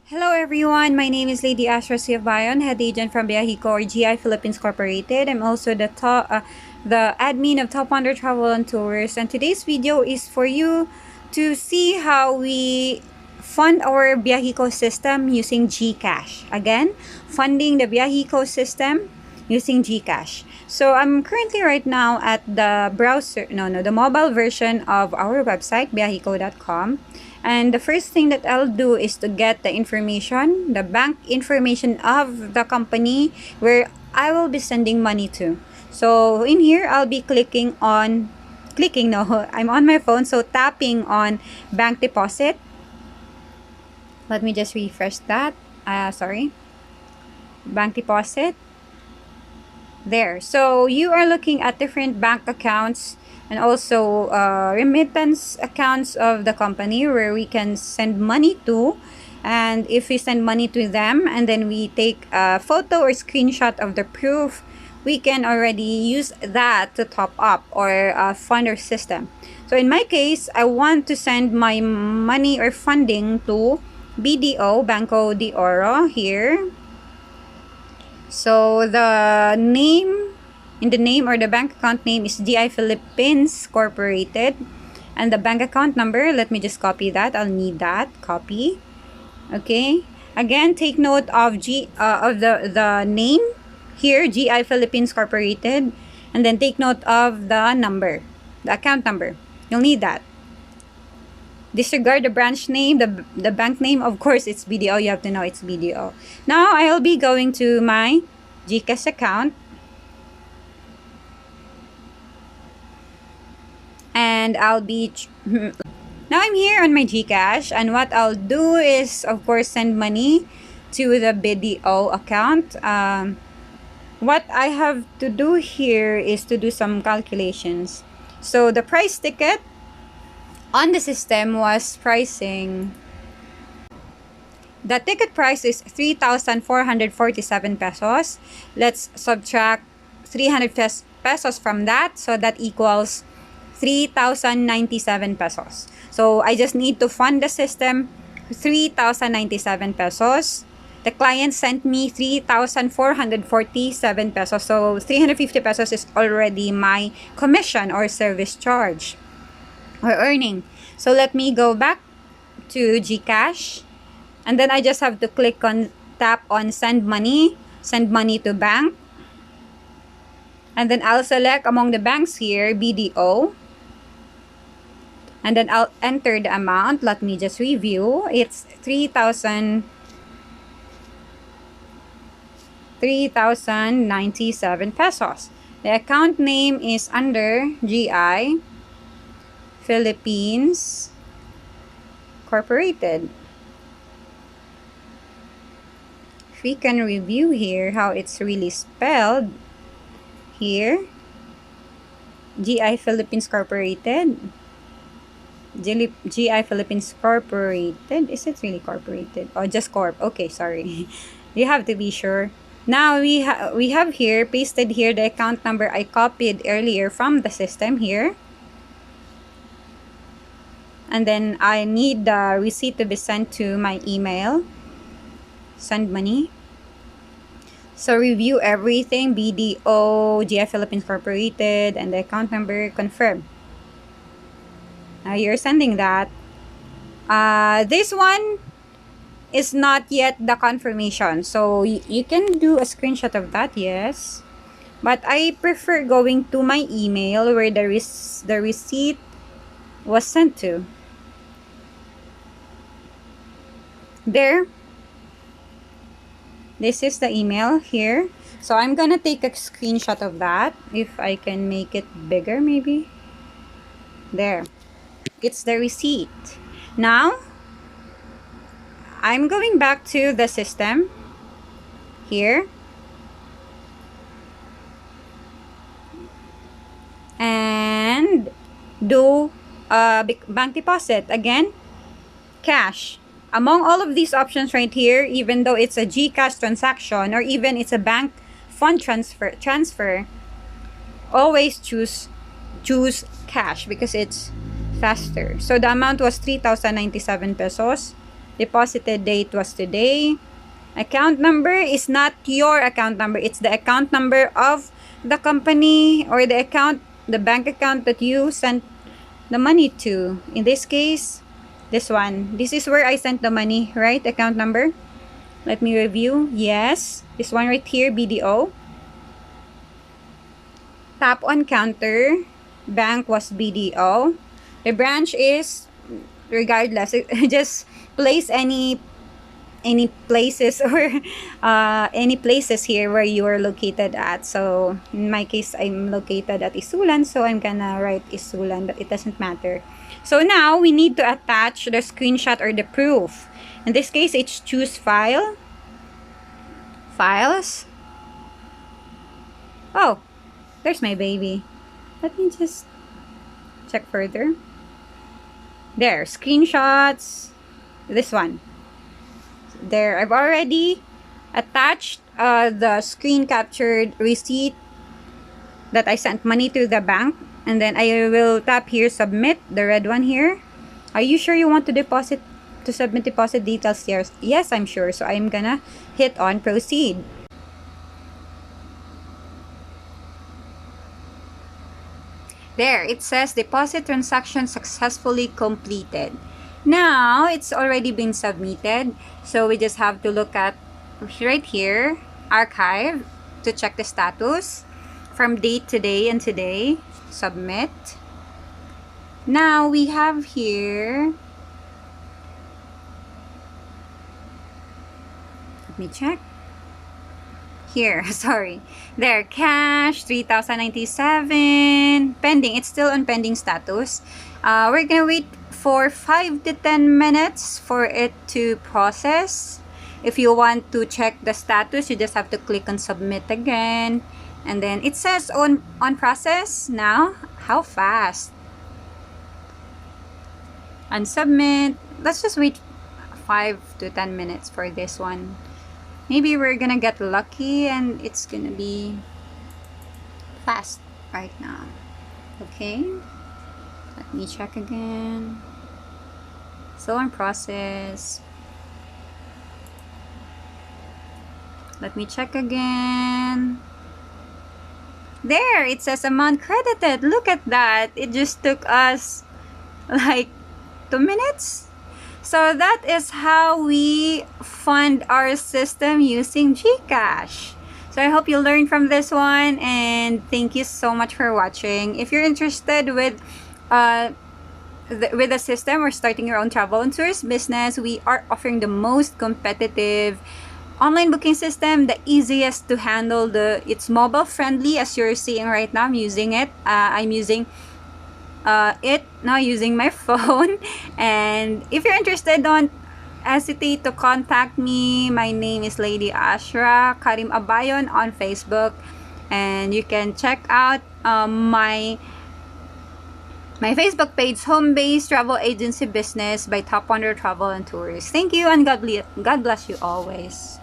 Hello everyone, my name is Lady Astra Bayon, head agent from Biyaheko or GI Philippines Incorporated. I'm also the admin of Top Wonder Travel and Tours, and today's video is for you to see how we fund our Biyaheko system using Gcash. Again, funding the Biyaheko system using Gcash. So I'm currently right now at the the mobile version of our website, biyaheko.com. And the first thing that I'll do is to get the information, the bank information of the company where I will be sending money to. So in here, I'll be I'm on my phone, so tapping on bank deposit. Let me just refresh that. Bank deposit. There. So you are looking at different bank accounts and also remittance accounts of the company where we can send money to. And if we send money to them and then we take a photo or screenshot of the proof, we can already use that to top up or fund our system. So in my case, I want to send my money or funding to BDO, Banco de Oro here. So the name or the bank account name is GI Philippines Incorporated, and the bank account number, let me just copy that. I'll need that copy. Okay, again, take note of the name here, GI Philippines Incorporated, and then take note of the number, the account number. You'll need that. Disregard the branch name, the bank name. Of course, it's BDO. You have to know it's BDO. Now, I'll be going to my Gcash account. And I'll be... Now, I'm here on my Gcash. And what I'll do is, of course, send money to the BDO account. What I have to do here is to do some calculations. So, the price ticket on the system was pricing. The ticket price is 3,447 pesos. Let's subtract 300 pesos from that. So that equals 3,097 pesos. So I just need to fund the system 3,097 pesos. The client sent me 3,447 pesos. So 350 pesos is already my commission or service charge or earning. So let me go back to Gcash, and then I just have to tap on send money to bank, and then I'll select among the banks here BDO, and then I'll enter the amount. Let me just review. It's 3,097 pesos. The account name is under GI Philippines Incorporated. If we can review here how it's really spelled here, GI Philippines Incorporated. GI Philippines Incorporated. Is it really corporated? Oh, just corp. Okay, sorry. You have to be sure. Now we have here pasted here the account number I copied earlier from the system here. And then I need the receipt to be sent to my email. Send money. So review everything. BDO, GI Philippines Incorporated, and the account number, confirm. Now you're sending that. This one is not yet the confirmation. So you can do a screenshot of that, yes. But I prefer going to my email where the receipt was sent to. There. This is the email here. So I'm gonna take a screenshot of that. If I can make it bigger, maybe. There. It's the receipt. Now, I'm going back to the system. Here. And do bank deposit. Again, cash. Among all of these options right here, even though it's a Gcash transaction or even it's a bank fund transfer, always choose cash because it's faster. So the amount was 3,097 pesos. Deposited date was today. Account number is not your account number. It's the account number of the company or the bank account that you sent the money to. In this case, this one. This is where I sent the money, right? Account number. Let me review. Yes. This one right here, BDO. Tap on counter. Bank was BDO. The branch is regardless. Just place any places or any places here where you are located at. So in my case, I'm located at Isulan, so I'm gonna write Isulan, but it doesn't matter. So now we need to attach the screenshot or the proof. In this case, it's choose file, files. Oh, there's my baby. Let me just check further. There, screenshots. This one. There, I've already attached the screen captured receipt that I sent money to the bank, and then I will tap here submit, the red one here. Are you sure you want to submit deposit details here? Yes, I'm sure. So I'm gonna hit on proceed. There, it says deposit transaction successfully completed. Now, it's already been submitted. So we just have to look at right here, archive, to check the status. From date today and today, submit. Now, we have here, let me check. Here, sorry. There, cash, 3,097. Pending. It's still on pending status. We're gonna wait for 5 to 10 minutes for it to process. If you want to check the status, you just have to click on submit again. And then it says on process now. How fast? And submit. Let's just wait 5 to 10 minutes for this one. Maybe we're gonna get lucky and it's gonna be fast right now. Okay, let me check again. So on process. Let me check again. There, it says amount credited. Look at that. It just took us like 2 minutes. So that is how we fund our system using Gcash. So I hope you learned from this one, and thank you so much for watching. If you're interested with the system or starting your own travel and tours business, we are offering the most competitive online booking system, the easiest to handle. It's mobile friendly, as you're seeing right now. I'm using it. I'm using it now using my phone. And if you're interested, don't hesitate to contact me. My name is Lady Ashra Karim Abayon on Facebook, and you can check out my Facebook page, Home Base Travel Agency Business by Top 100 Travel and Tours. Thank you, and God bless you always.